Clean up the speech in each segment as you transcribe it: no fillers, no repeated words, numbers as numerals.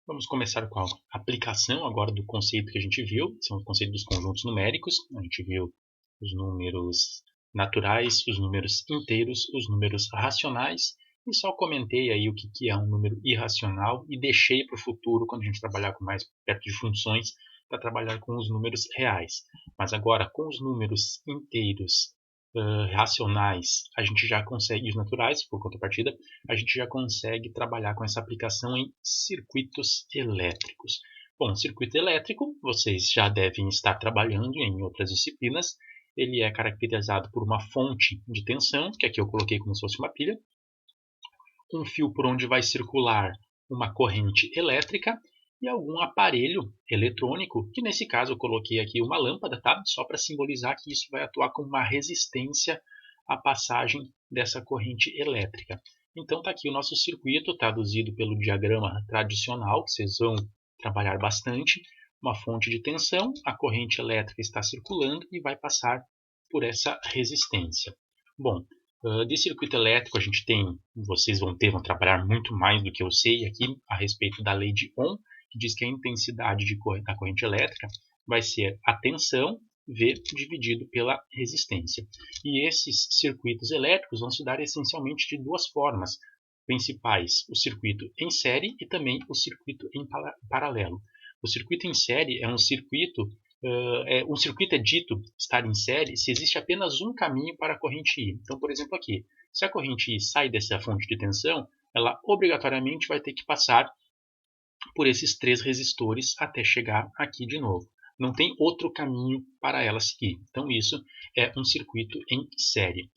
Vamos começar com a aplicação agora do conceito que a gente viu, são os conceitos dos conjuntos numéricos. A gente viu os números naturais, os números inteiros, os números racionais, e só comentei aí o que é um número irracional e deixei para o futuro, quando a gente trabalhar com mais perto de funções, para trabalhar com os números reais. Mas agora, com os números inteiros, racionais, a gente já consegue, e os naturais, por contrapartida, a gente já consegue trabalhar com essa aplicação em circuitos elétricos. Bom, circuito elétrico, vocês já devem estar trabalhando em outras disciplinas. Ele é caracterizado por uma fonte de tensão, que aqui eu coloquei como se fosse uma pilha, um fio por onde vai circular uma corrente elétrica e algum aparelho eletrônico, que nesse caso eu coloquei aqui uma lâmpada, tá? Só para simbolizar que isso vai atuar como uma resistência à passagem dessa corrente elétrica. Então está aqui o nosso circuito, traduzido pelo diagrama tradicional, que vocês vão trabalhar bastante. Uma fonte de tensão, a corrente elétrica está circulando e vai passar por essa resistência. Bom, de circuito elétrico a gente tem, vocês vão trabalhar muito mais do que eu sei aqui a respeito da lei de Ohm, que diz que a intensidade da corrente elétrica vai ser a tensão V dividido pela resistência. E esses circuitos elétricos vão se dar essencialmente de duas formas principais: o circuito em série e também o circuito em paralelo. O circuito em série é um circuito é dito estar em série se existe apenas um caminho para a corrente I. Então, por exemplo, aqui, se a corrente I sai dessa fonte de tensão, ela obrigatoriamente vai ter que passar por esses três resistores até chegar aqui de novo. Não tem outro caminho para ela seguir. Então, isso é um circuito em série.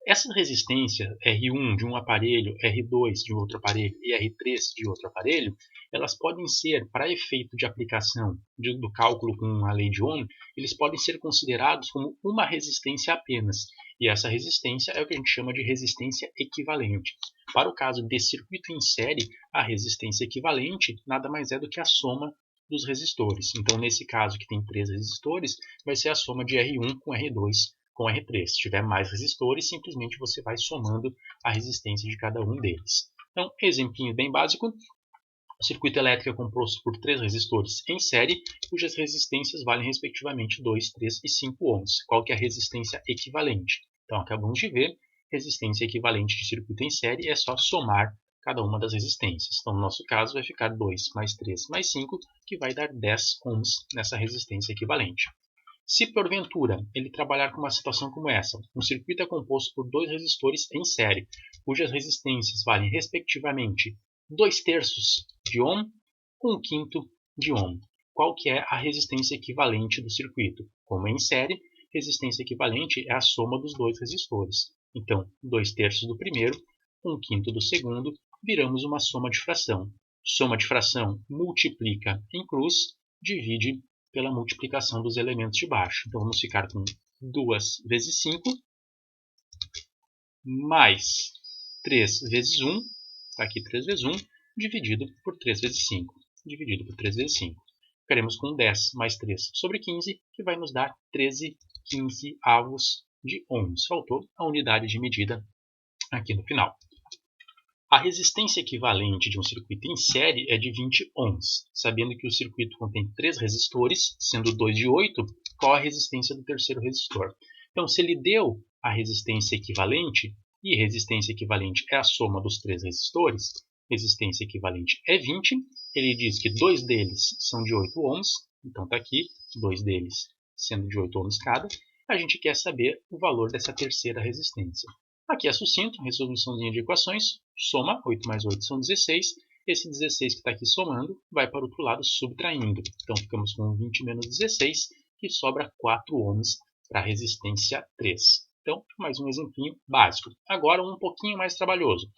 Essa resistência R1 de um aparelho, R2 de outro aparelho e R3 de outro aparelho, elas podem ser, para efeito de aplicação do cálculo com a lei de Ohm, eles podem ser considerados como uma resistência apenas. E essa resistência é o que a gente chama de resistência equivalente. Para o caso de circuito em série, a resistência equivalente nada mais é do que a soma dos resistores. Então, nesse caso que tem três resistores, vai ser a soma de R1 com R2 com R3. Se tiver mais resistores, simplesmente você vai somando a resistência de cada um deles. Então, exemplinho bem básico. O circuito elétrico é composto por três resistores em série, cujas resistências valem respectivamente 2, 3 e 5 ohms. Qual que é a resistência equivalente? Então, acabamos de ver, resistência equivalente de circuito em série é só somar cada uma das resistências. Então, no nosso caso, vai ficar 2 mais 3 mais 5, que vai dar 10 ohms nessa resistência equivalente. Se porventura ele trabalhar com uma situação como essa, um circuito é composto por dois resistores em série, cujas resistências valem respectivamente 2 terços de ohm, 1 quinto de ohm. Qual que é a resistência equivalente do circuito? Como é em série, resistência equivalente é a soma dos dois resistores. Então, 2 terços do primeiro, 1 quinto do segundo, viramos uma soma de fração. Soma de fração multiplica em cruz, divide pela multiplicação dos elementos de baixo. Então, vamos ficar com 2 vezes 5, mais 3 vezes 1, está aqui 3 vezes 1, dividido por 3 vezes 5, dividido por 3 vezes 5. Ficaremos com 10 mais 3 sobre 15, que vai nos dar 13 quinzeavos de ohms. Faltou a unidade de medida aqui no final. A resistência equivalente de um circuito em série é de 20 ohms. Sabendo que o circuito contém 3 resistores, sendo 2 de 8, qual a resistência do terceiro resistor? Então, se ele deu a resistência equivalente, e resistência equivalente é a soma dos 3 resistores, resistência equivalente é 20, ele diz que 2 deles são de 8 ohms, então está aqui, 2 deles sendo de 8 ohms cada, a gente quer saber o valor dessa terceira resistência. Aqui é sucinto, resoluçãozinha de equações, soma, 8 mais 8 são 16, esse 16 que está aqui somando vai para o outro lado subtraindo. Então ficamos com 20 menos 16, que sobra 4 ohms para a resistência 3. Então, mais um exemplinho básico. Agora um pouquinho mais trabalhoso.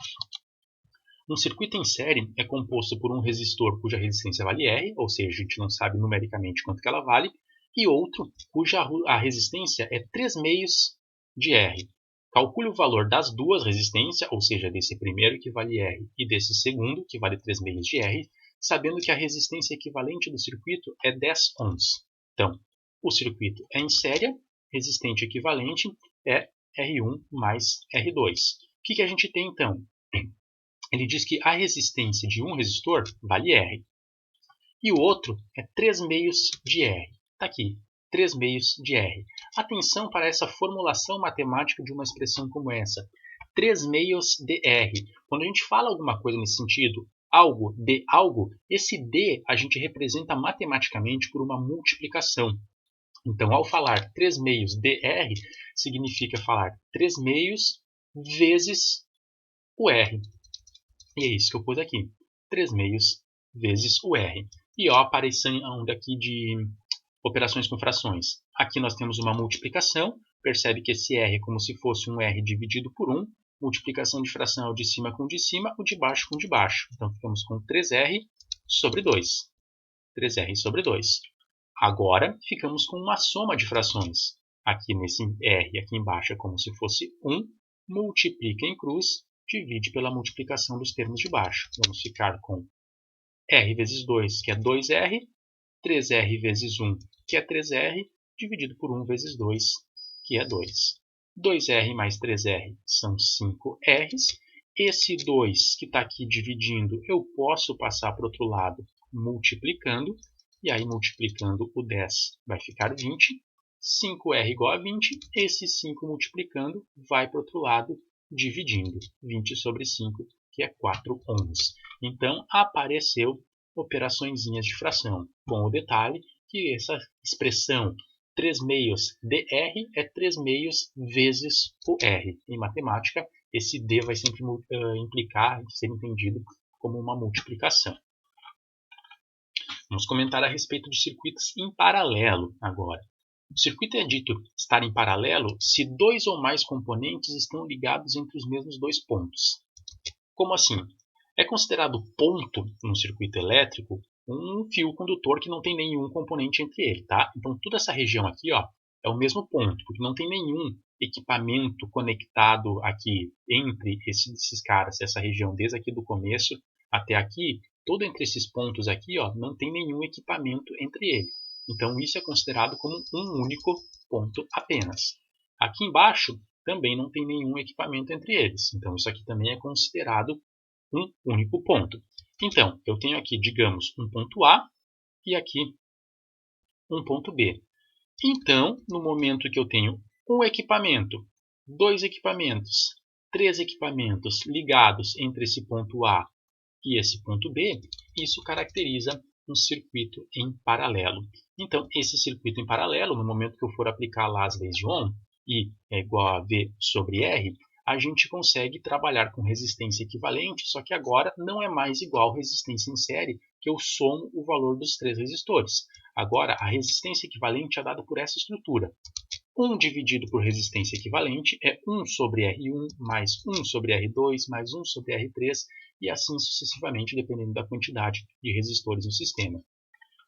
Um circuito em série é composto por um resistor cuja resistência vale R, ou seja, a gente não sabe numericamente quanto que ela vale, e outro cuja a resistência é 3 meios de R. Calcule o valor das duas resistências, ou seja, desse primeiro que vale R e desse segundo que vale 3 meios de R, sabendo que a resistência equivalente do circuito é 10 ohms. Então, o circuito é em série, resistente equivalente é R1 mais R2. O que a gente tem então? ele diz que a resistência de um resistor vale R. E o outro é 3 meios de R. Está aqui, 3 meios de R. Atenção para essa formulação matemática de uma expressão como essa. 3 meios de R. Quando a gente fala alguma coisa nesse sentido, algo de algo, esse D a gente representa matematicamente por uma multiplicação. Então, ao falar 3 meios de R, significa falar 3 meios vezes o R. E é isso que eu pus aqui. 3 meios vezes o R. E ó, aparecendo aqui de operações com frações. Aqui nós temos uma multiplicação. Percebe que esse R é como se fosse um R dividido por 1. Multiplicação de fração é o de cima com o de cima, o de baixo com o de baixo. Então, ficamos com 3R sobre 2. 3R sobre 2. Agora, ficamos com uma soma de frações. Aqui nesse R, aqui embaixo, é como se fosse 1. Multiplica em cruz, divide pela multiplicação dos termos de baixo. Vamos ficar com R vezes 2, que é 2R. 3R vezes 1, que é 3R, dividido por 1 vezes 2, que é 2. 2R mais 3R são 5Rs. Esse 2 que está aqui dividindo, eu posso passar para o outro lado multiplicando. E aí, multiplicando o 10 vai ficar 20. 5R igual a 20. Esse 5 multiplicando vai para o outro lado dividindo. 20 sobre 5, que é 4 ohms. Então, apareceu operaçõezinhas de fração. Bom, o detalhe que essa expressão 3 meios dr é 3 meios vezes o r. Em matemática, esse d vai sempre implicar, ser entendido como uma multiplicação. Vamos comentar a respeito de circuitos em paralelo agora. O circuito é dito estar em paralelo se dois ou mais componentes estão ligados entre os mesmos dois pontos. Como assim? É considerado ponto no circuito elétrico um fio condutor que não tem nenhum componente entre ele, tá? Então, toda essa região aqui, ó, é o mesmo ponto, porque não tem nenhum equipamento conectado aqui entre esses caras, essa região desde aqui do começo até aqui, todo entre esses pontos aqui, ó, não tem nenhum equipamento entre eles. Então, isso é considerado como um único ponto apenas. Aqui embaixo, também não tem nenhum equipamento entre eles. Então, isso aqui também é considerado um único ponto. Então, eu tenho aqui, digamos, um ponto A e aqui um ponto B. Então, no momento que eu tenho um equipamento, dois equipamentos, três equipamentos ligados entre esse ponto A e esse ponto B, isso caracteriza um circuito em paralelo. Então, esse circuito em paralelo, no momento que eu for aplicar lá as leis de Ohm, I é igual a V sobre R, a gente consegue trabalhar com resistência equivalente, só que agora não é mais igual resistência em série, que eu somo o valor dos três resistores. Agora, a resistência equivalente é dada por essa estrutura. 1 dividido por resistência equivalente é 1 sobre R1 mais 1 sobre R2 mais 1 sobre R3 e assim sucessivamente, dependendo da quantidade de resistores no sistema.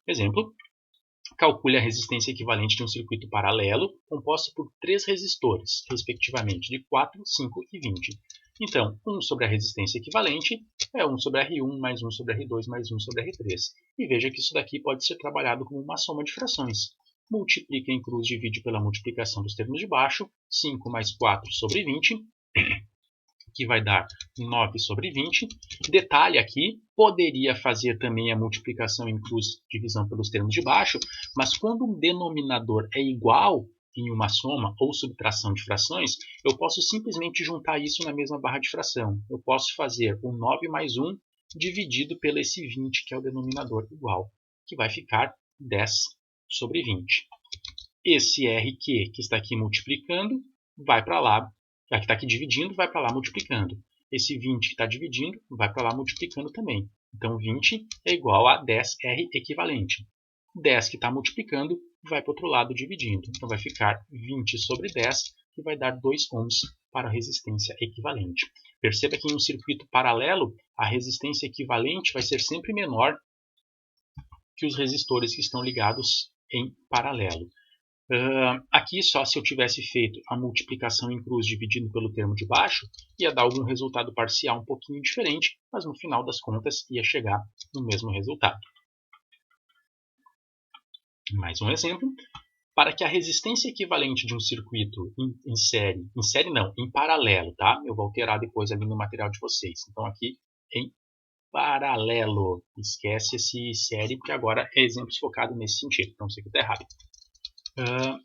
Exemplo, calcule a resistência equivalente de um circuito paralelo composto por 3 resistores, respectivamente de 4, 5 e 20. Então, 1 sobre a resistência equivalente é 1 sobre R1 mais 1 sobre R2 mais 1 sobre R3. E veja que isso daqui pode ser trabalhado como uma soma de frações. Multiplica em cruz, divide pela multiplicação dos termos de baixo, 5 mais 4 sobre 20, que vai dar 9 sobre 20. Detalhe aqui, poderia fazer também a multiplicação em cruz, divisão pelos termos de baixo, mas quando um denominador é igual em uma soma ou subtração de frações, eu posso simplesmente juntar isso na mesma barra de fração. Eu posso fazer o 9 mais 1 dividido pelo esse 20, que é o denominador igual, que vai ficar 10 sobre 20. Esse RQ que está aqui multiplicando vai para lá, que está aqui dividindo vai para lá multiplicando. Esse 20 que está dividindo vai para lá multiplicando também. Então 20 é igual a 10R equivalente. 10 que está multiplicando vai para o outro lado dividindo. Então vai ficar 20 sobre 10, que vai dar 2 ohms para a resistência equivalente. Perceba que em um circuito paralelo, a resistência equivalente vai ser sempre menor que os resistores que estão ligados em paralelo. Aqui, só se eu tivesse feito a multiplicação em cruz dividindo pelo termo de baixo, ia dar algum resultado parcial um pouquinho diferente, mas no final das contas ia chegar no mesmo resultado. Mais um exemplo. Para que a resistência equivalente de um circuito em série não, em paralelo, tá? Eu vou alterar depois ali no material de vocês. Então aqui em paralelo. Esquece esse série, porque agora é exemplos focados nesse sentido. Então, isso aqui está errado.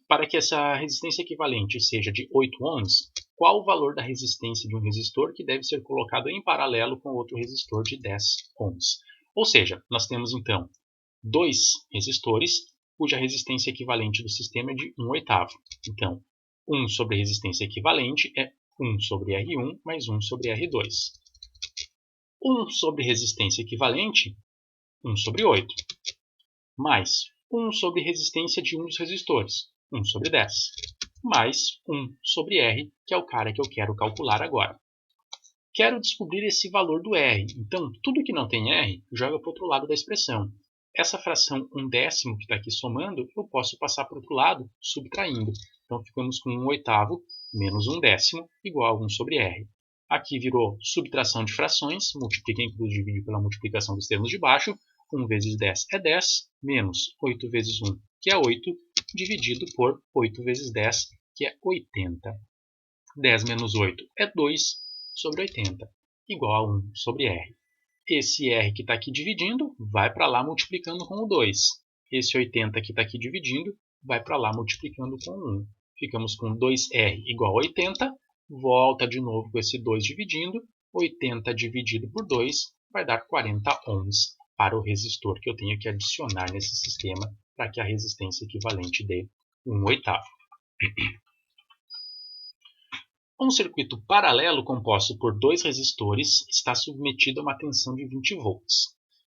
Para que essa resistência equivalente seja de 8 ohms, qual o valor da resistência de um resistor que deve ser colocado em paralelo com outro resistor de 10 ohms? Ou seja, nós temos então dois resistores cuja resistência equivalente do sistema é de 1/8. Então, 1 sobre resistência equivalente é 1 sobre R1 mais 1 sobre R2. 1 sobre resistência equivalente, 1 sobre 8, mais 1 sobre resistência de um dos resistores, 1 sobre 10, mais 1 sobre R, que é o cara que eu quero calcular agora. Quero descobrir esse valor do R, então tudo que não tem R, joga para o outro lado da expressão. Essa fração 1/10 que está aqui somando, eu posso passar para o outro lado, subtraindo. Então ficamos com 1/8 menos 1/10 igual a 1 sobre R. Aqui virou subtração de frações, multiplica em cruz, divide pela multiplicação dos termos de baixo. 1 vezes 10 é 10, menos 8 vezes 1, que é 8, dividido por 8 vezes 10, que é 80. 10 menos 8 é 2 sobre 80, igual a 1 sobre R. Esse R que está aqui dividindo, vai para lá multiplicando com o 2. Esse 80 que está aqui dividindo, vai para lá multiplicando com o 1. Ficamos com 2R igual a 80, volta de novo com esse 2 dividindo, 80 dividido por 2 vai dar 40 ohms para o resistor que eu tenho que adicionar nesse sistema para que a resistência equivalente dê 1/8. Um circuito paralelo composto por dois resistores está submetido a uma tensão de 20 volts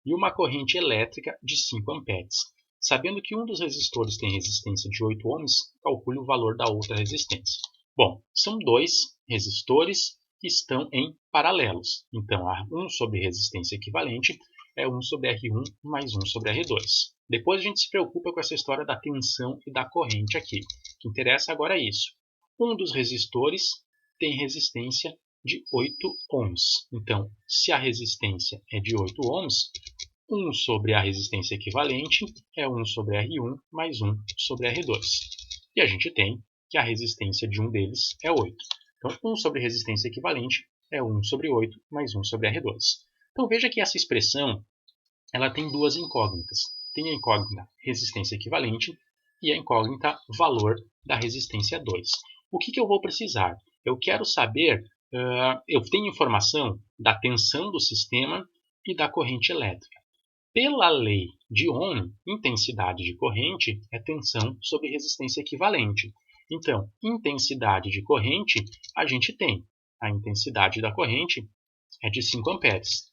e uma corrente elétrica de 5 amperes. Sabendo que um dos resistores tem resistência de 8 ohms, calcule o valor da outra resistência. Bom, são dois resistores que estão em paralelos. Então, 1 sobre resistência equivalente é 1 sobre R1 mais 1 sobre R2. Depois a gente se preocupa com essa história da tensão e da corrente aqui. O que interessa agora é isso. Um dos resistores tem resistência de 8 ohms. Então, se a resistência é de 8 ohms, 1 sobre a resistência equivalente é 1 sobre R1 mais 1 sobre R2. E a gente tem que a resistência de um deles é 8. Então, 1 sobre resistência equivalente é 1 sobre 8 mais 1 sobre R2. Então, veja que essa expressão ela tem duas incógnitas. Tem a incógnita resistência equivalente e a incógnita valor da resistência 2. O que eu vou precisar? Eu quero saber, eu tenho informação da tensão do sistema e da corrente elétrica. Pela lei de Ohm, intensidade de corrente é tensão sobre resistência equivalente. Então, intensidade de corrente, a gente tem. A intensidade da corrente é de 5 amperes.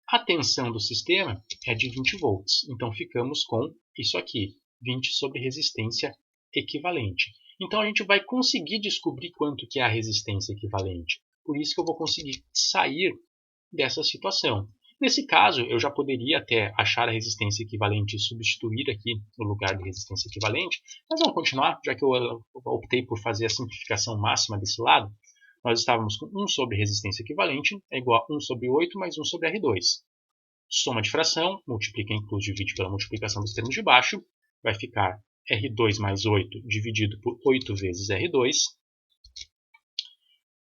A tensão do sistema é de 20 volts. Então, ficamos com isso aqui, 20 sobre resistência equivalente. Então, a gente vai conseguir descobrir quanto que é a resistência equivalente. Por isso que eu vou conseguir sair dessa situação. Nesse caso, eu já poderia até achar a resistência equivalente e substituir aqui no lugar de resistência equivalente, mas vamos continuar, já que eu optei por fazer a simplificação máxima desse lado. Nós estávamos com 1 sobre resistência equivalente é igual a 1 sobre 8 mais 1 sobre R2. Soma de fração, multiplica em cruz, divide pela multiplicação dos termos de baixo, vai ficar R2 mais 8 dividido por 8 vezes R2.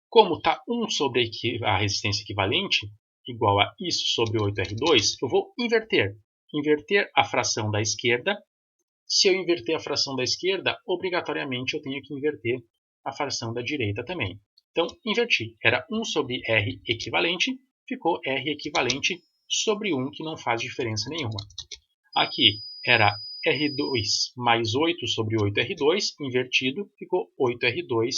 Como está 1 sobre a resistência equivalente, igual a isso sobre 8R2, eu vou inverter. Inverter a fração da esquerda. Se eu inverter a fração da esquerda, obrigatoriamente eu tenho que inverter a fração da direita também. Então, inverti. Era 1 sobre R equivalente, ficou R equivalente sobre 1, que não faz diferença nenhuma. Aqui era R2 mais 8 sobre 8R2, invertido, ficou 8R2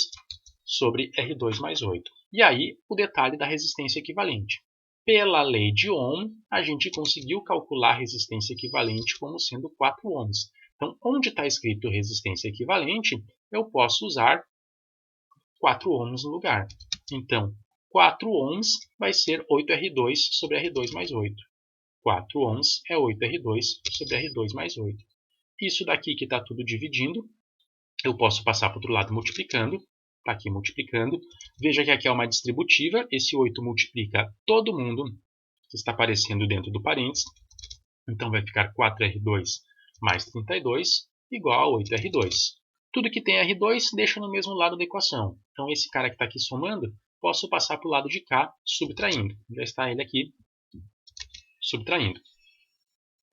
sobre R2 mais 8. E aí, o detalhe da resistência equivalente. Pela lei de Ohm, a gente conseguiu calcular a resistência equivalente como sendo 4 ohms. Então, onde está escrito resistência equivalente, eu posso usar 4 ohms no lugar. Então, 4 ohms vai ser 8R2 sobre R2 mais 8. 4 ohms é 8R2 sobre R2 mais 8. Isso daqui que está tudo dividindo, eu posso passar para o outro lado multiplicando. Está aqui multiplicando. Veja que aqui é uma distributiva. Esse 8 multiplica todo mundo que está aparecendo dentro do parênteses. Então, vai ficar 4R2 mais 32 igual a 8R2. Tudo que tem R2 deixa no mesmo lado da equação. Então, esse cara que está aqui somando posso passar para o lado de cá, subtraindo. Já está ele aqui, subtraindo.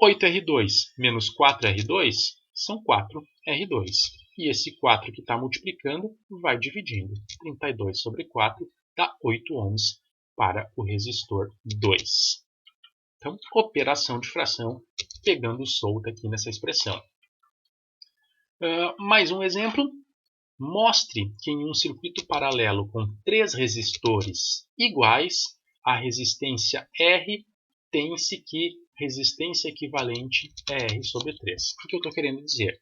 8R2 menos 4R2 são 4R2. E esse 4 que está multiplicando vai dividindo. 32 sobre 4 dá 8 ohms para o resistor 2. Então, operação de fração pegando solta aqui nessa expressão. Mais um exemplo. Mostre que em um circuito paralelo com 3 resistores iguais, a resistência R tem-se que resistência equivalente é R sobre 3. O que eu estou querendo dizer?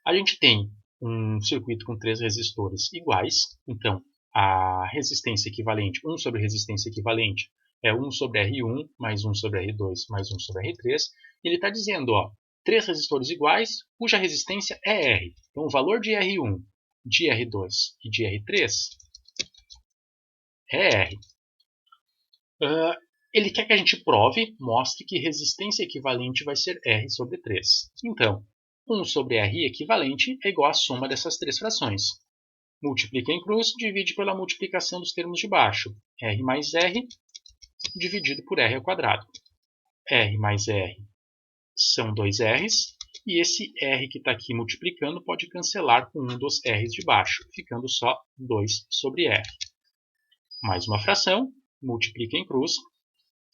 A gente tem um circuito com 3 resistores iguais, então a resistência equivalente, 1 sobre resistência equivalente, é 1 sobre R1 mais 1 sobre R2 mais 1 sobre R3. Ele está dizendo, 3 resistores iguais, cuja resistência é R. Então o valor de R1, de R2 e de R3 é R. Ele quer que a gente prove, mostre que resistência equivalente vai ser R sobre 3. Então, 1 sobre R equivalente é igual à soma dessas 3 frações. Multiplica em cruz, divide pela multiplicação dos termos de baixo. R mais R dividido por R ao quadrado. R mais R são 2 R's. E esse R que está aqui multiplicando pode cancelar com um dos R's de baixo, ficando só 2 sobre R. Mais uma fração, multiplica em cruz,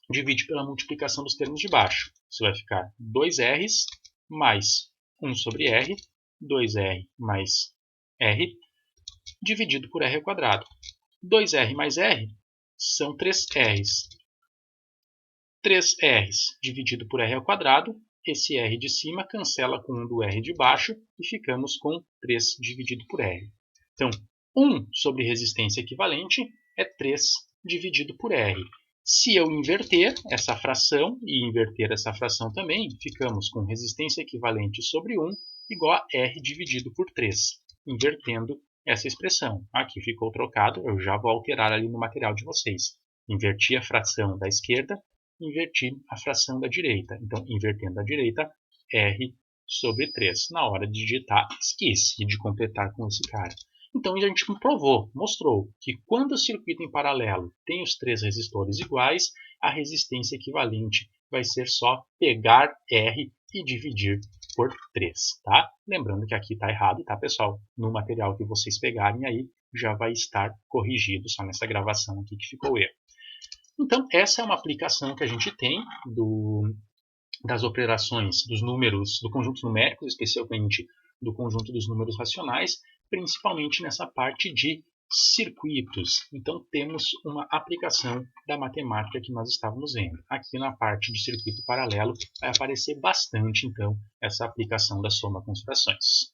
divide pela multiplicação dos termos de baixo. Isso vai ficar 2R's mais 1 sobre R, 2R mais R, dividido por R ao quadrado. 2R mais R são 3R's. 3R's dividido por R ao quadrado, esse R de cima cancela com 1 do R de baixo e ficamos com 3 dividido por R. Então, 1 sobre resistência equivalente é 3 dividido por R. Se eu inverter essa fração e inverter essa fração também, ficamos com resistência equivalente sobre 1 igual a R dividido por 3, invertendo essa expressão. Aqui ficou trocado, eu já vou alterar ali no material de vocês. Inverti a fração da esquerda, inverti a fração da direita. Então, invertendo a direita, R sobre 3. Na hora de digitar, esqueci de completar com esse cara. Então, a gente mostrou que quando o circuito em paralelo tem os 3 resistores iguais, a resistência equivalente vai ser só pegar R e dividir por 3. Tá? Lembrando que aqui está errado, tá, pessoal? No material que vocês pegarem aí, já vai estar corrigido, só nessa gravação aqui que ficou erro. Então, essa é uma aplicação que a gente tem das operações dos números, do conjunto numérico, especialmente do conjunto dos números racionais, principalmente nessa parte de circuitos. Então, temos uma aplicação da matemática que nós estávamos vendo. Aqui na parte de circuito paralelo vai aparecer bastante, então, essa aplicação da soma com as frações.